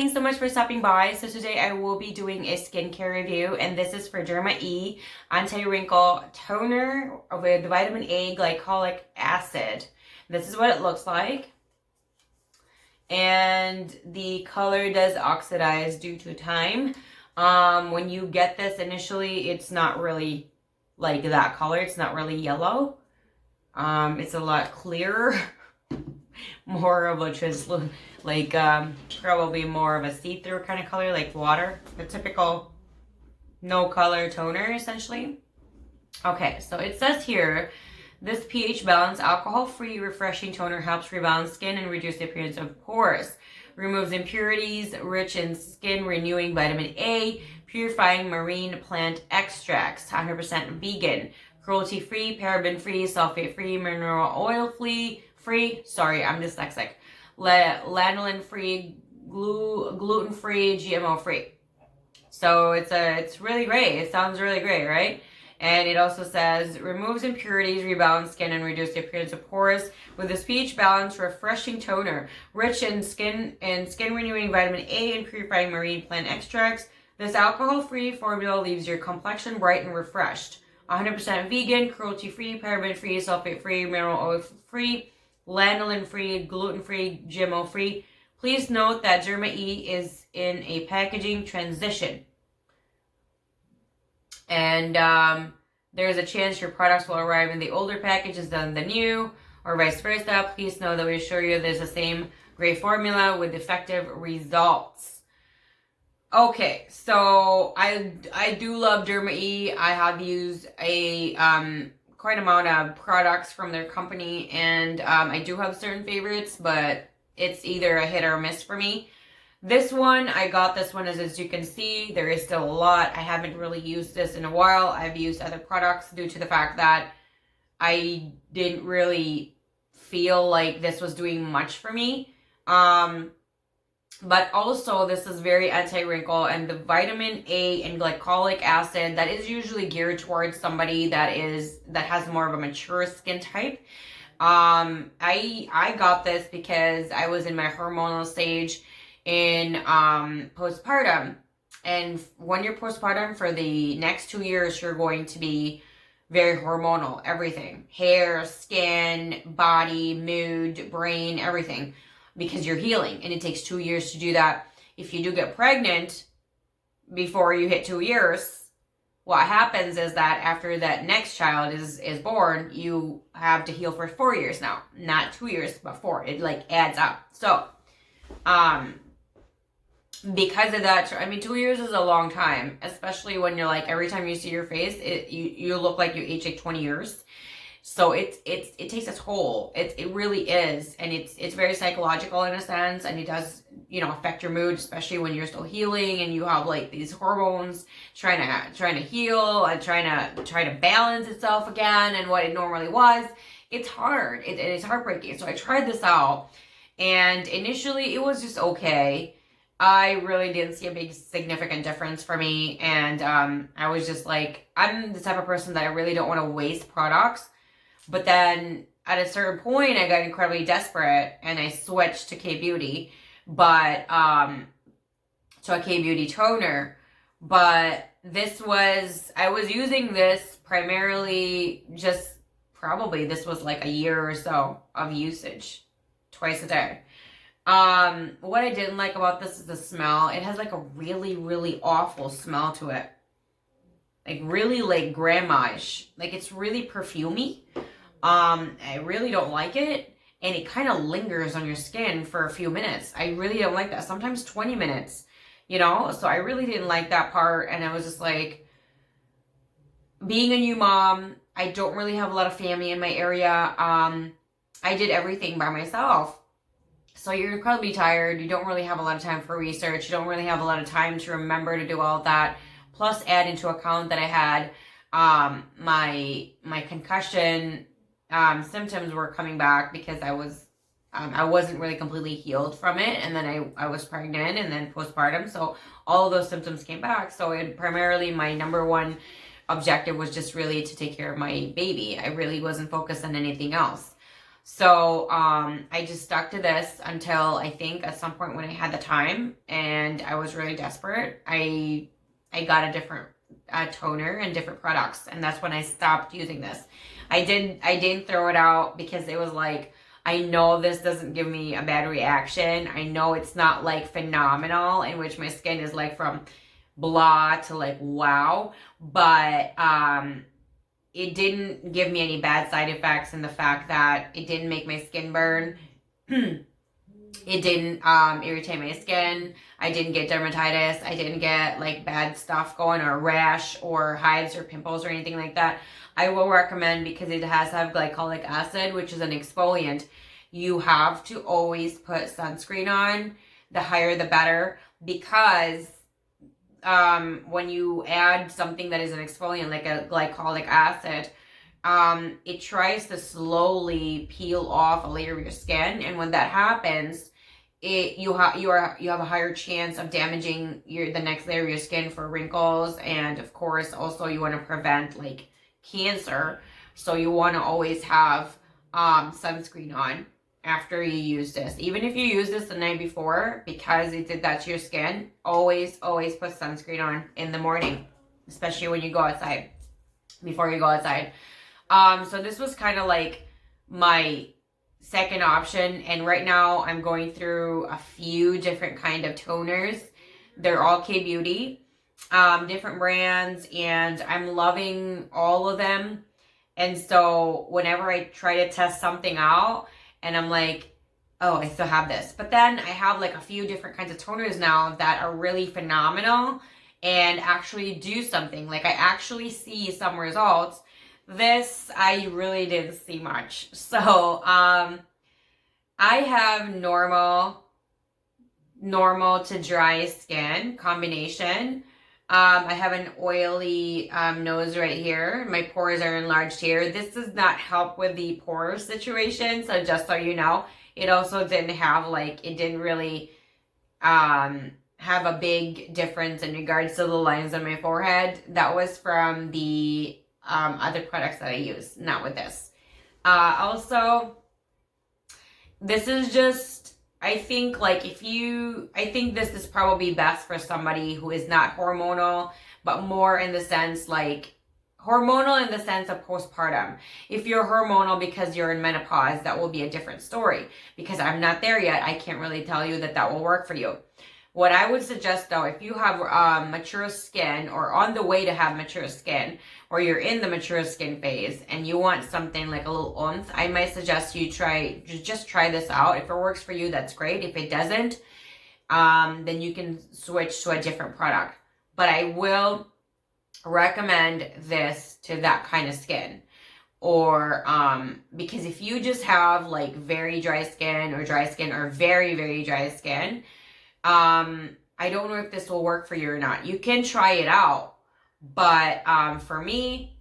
Thanks so much for stopping by. So today I will be doing a skincare review, and this is for DERMA E Anti-Wrinkle Toner with vitamin A glycolic acid. This is what it looks like. And the color does oxidize due to time. When you get this initially, it's not really like that color. It's not really yellow. It's a lot clearer. More of a translucent, like probably more of a see-through kind of color, like water. The typical no color toner, essentially. Okay, so it says here, this pH balanced, alcohol-free, refreshing toner helps rebalance skin and reduce the appearance of pores. Removes impurities, rich in skin renewing vitamin A, purifying marine plant extracts, 100% vegan, cruelty-free, paraben-free, sulfate-free, mineral oil-free, sorry, I'm dyslexic, lanolin-free, gluten-free, GMO-free. So it's really great. It sounds really great, right? And it also says, removes impurities, rebalance skin, and reduce the appearance of pores with this pH balanced, refreshing toner, rich in skin renewing vitamin A and purifying marine plant extracts. This alcohol-free formula leaves your complexion bright and refreshed. 100% vegan, cruelty-free, paraben-free, sulfate-free, mineral oil-free, lanolin-free, gluten-free, GMO-free. Please note that DERMA E is in a packaging transition. And there is a chance your products will arrive in the older packages than the new, or vice versa. Please know that we assure you there's the same great formula with effective results. Okay, so I do love DERMA E. I have used a quite amount of products from their company, and I do have certain favorites, but it's either a hit or a miss for me. This one, I got this one as you can see, there is still a lot. I haven't really used this in a while. I've used other products due to the fact that I didn't really feel like this was doing much for me. But also this is very anti-wrinkle, and the vitamin A and glycolic acid that is usually geared towards somebody that has more of a mature skin type. I got this because I was in my hormonal stage in postpartum, and when you're postpartum for the next 2 years, you're going to be very hormonal, everything, hair, skin, body, mood, brain, everything, because you're healing, and it takes 2 years to do that. If you do get pregnant before you hit 2 years, what happens is that after that next child is born, you have to heal for 4 years now, not 2 years, but 4. It like adds up. So because of that, I mean, 2 years is a long time, especially when you're like, every time you see your face, you look like you age like 20 years. So it takes a toll. It really is. And it's very psychological in a sense, and it does, affect your mood, especially when you're still healing and you have like these hormones trying to heal and trying to balance itself again and what it normally was. It's hard. It's heartbreaking. So I tried this out, and initially it was just okay. I really didn't see a big significant difference for me, and I was just like, I'm the type of person that I really don't want to waste products. But then at a certain point, I got incredibly desperate, and I switched to K-Beauty, but to a K-Beauty toner. But I was using this primarily this was like a year or so of usage, twice a day. What I didn't like about this is the smell. It has like a really, really awful smell to it. Like really like grandma-ish. Like it's really perfumey. I really don't like it. And it kind of lingers on your skin for a few minutes. I really don't like that. Sometimes 20 minutes, So I really didn't like that part. And I was just like, being a new mom, I don't really have a lot of family in my area. I did everything by myself. So you're incredibly tired. You don't really have a lot of time for research. You don't really have a lot of time to remember to do all of that. Plus add into account that I had my concussion symptoms were coming back because I wasn't really completely healed from it, and then I was pregnant and then postpartum, so all of those symptoms came back. So primarily my number one objective was just really to take care of my baby. I really wasn't focused on anything else. So I just stuck to this until I think at some point when I had the time and I was really desperate, I got a different toner and different products, and that's when I stopped using this. I didn't throw it out because it was like, I know this doesn't give me a bad reaction. I know it's not like phenomenal, in which my skin is like from blah to like wow, but it didn't give me any bad side effects, in the fact that it didn't make my skin burn. It didn't irritate my skin. I didn't get dermatitis. I didn't get like bad stuff going, or rash or hives or pimples or anything like that. I will recommend, because it has to have glycolic acid, which is an exfoliant. You have to always put sunscreen on. The higher the better, because when you add something that is an exfoliant like a glycolic acid, it tries to slowly peel off a layer of your skin, and when that happens, you have a higher chance of damaging the next layer of your skin for wrinkles, and of course also you want to prevent like cancer, so you want to always have sunscreen on after you use this. Even if you use this the night before, because it did that to your skin, always put sunscreen on in the morning, especially when you go outside, before you go outside. So this was kind of like my second option, and right now I'm going through a few different kind of toners. They're all K-Beauty, different brands, and I'm loving all of them. And so whenever I try to test something out and I'm like, oh, I still have this, but then I have like a few different kinds of toners now that are really phenomenal and actually do something. Like I actually see some results. This, I really didn't see much. So, I have normal to dry skin combination. I have an oily nose right here. My pores are enlarged here. This does not help with the pore situation. So just so you know, it also didn't have like, it didn't really have a big difference in regards to the lines on my forehead. That was from the other products that I use, not with this. Also, this is just, I think this is probably best for somebody who is not hormonal, but more in the sense like, hormonal in the sense of postpartum. If you're hormonal because you're in menopause, that will be a different story. Because I'm not there yet, I can't really tell you that will work for you. What I would suggest though, if you have mature skin, or on the way to have mature skin, or you're in the mature skin phase and you want something like a little oomph, I might suggest you just try this out. If it works for you, that's great. If it doesn't, then you can switch to a different product. But I will recommend this to that kind of skin. Or because if you just have like very dry skin, or very, very dry skin, I don't know if this will work for you or not. You can try it out, but for me,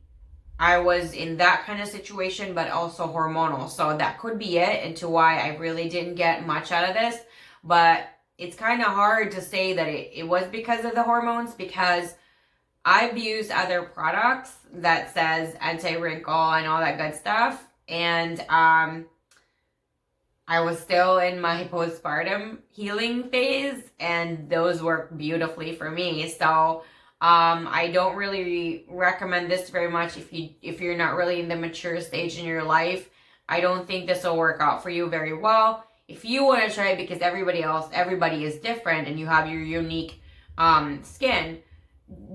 I was in that kind of situation, but also hormonal. So that could be it, and to why I really didn't get much out of this. But it's kind of hard to say that it was because of the hormones, because I've used other products that says anti-wrinkle and all that good stuff, and I was still in my postpartum healing phase, and those work beautifully for me. So I don't really recommend this very much if you're not really in the mature stage in your life. I don't think this will work out for you very well. If you want to try it, because everybody is different, and you have your unique skin,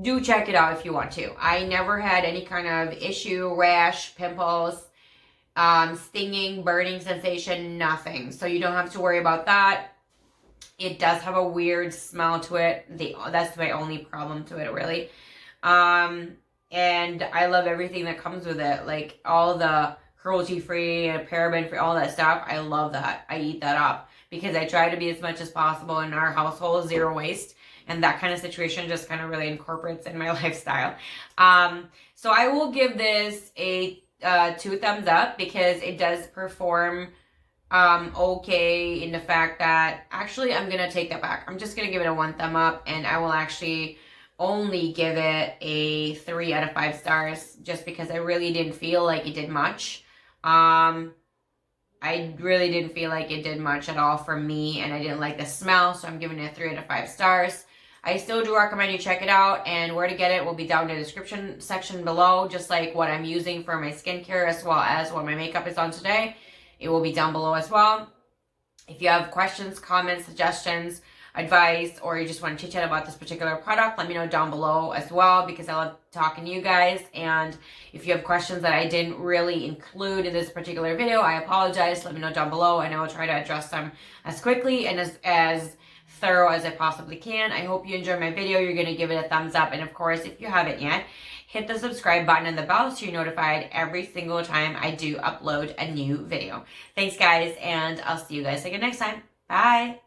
do check it out if you want to. I never had any kind of issue, rash, pimples, stinging, burning sensation, nothing. So you don't have to worry about that. It does have a weird smell to it. That's my only problem to it, really. And I love everything that comes with it. Like all the cruelty-free and paraben-free, all that stuff. I love that. I eat that up because I try to be as much as possible in our household, zero waste. And that kind of situation just kind of really incorporates in my lifestyle. So I will give this a 2 thumbs up, because it does perform okay in the fact that, actually I'm gonna take that back. I'm just gonna give it a 1 thumb up, and I will actually only give it a 3 out of 5 stars, just because I really didn't feel like it did much. I I really didn't feel like it did much at all for me, and I didn't like the smell, so I'm giving it 3 out of 5 stars. I still do recommend you check it out, and where to get it will be down in the description section below, just like what I'm using for my skincare as well as what my makeup is on today. It will be down below as well. If you have questions, comments, suggestions, advice, or you just want to chit chat about this particular product, let me know down below as well, because I love talking to you guys. And if you have questions that I didn't really include in this particular video, I apologize. Let me know down below, and I will try to address them as quickly and as thorough as I possibly can. I hope you enjoyed my video. You're going to give it a thumbs up, and of course, if you haven't yet, hit the subscribe button and the bell so you're notified every single time I do upload a new video. Thanks, guys, and I'll see you guys again next time. Bye.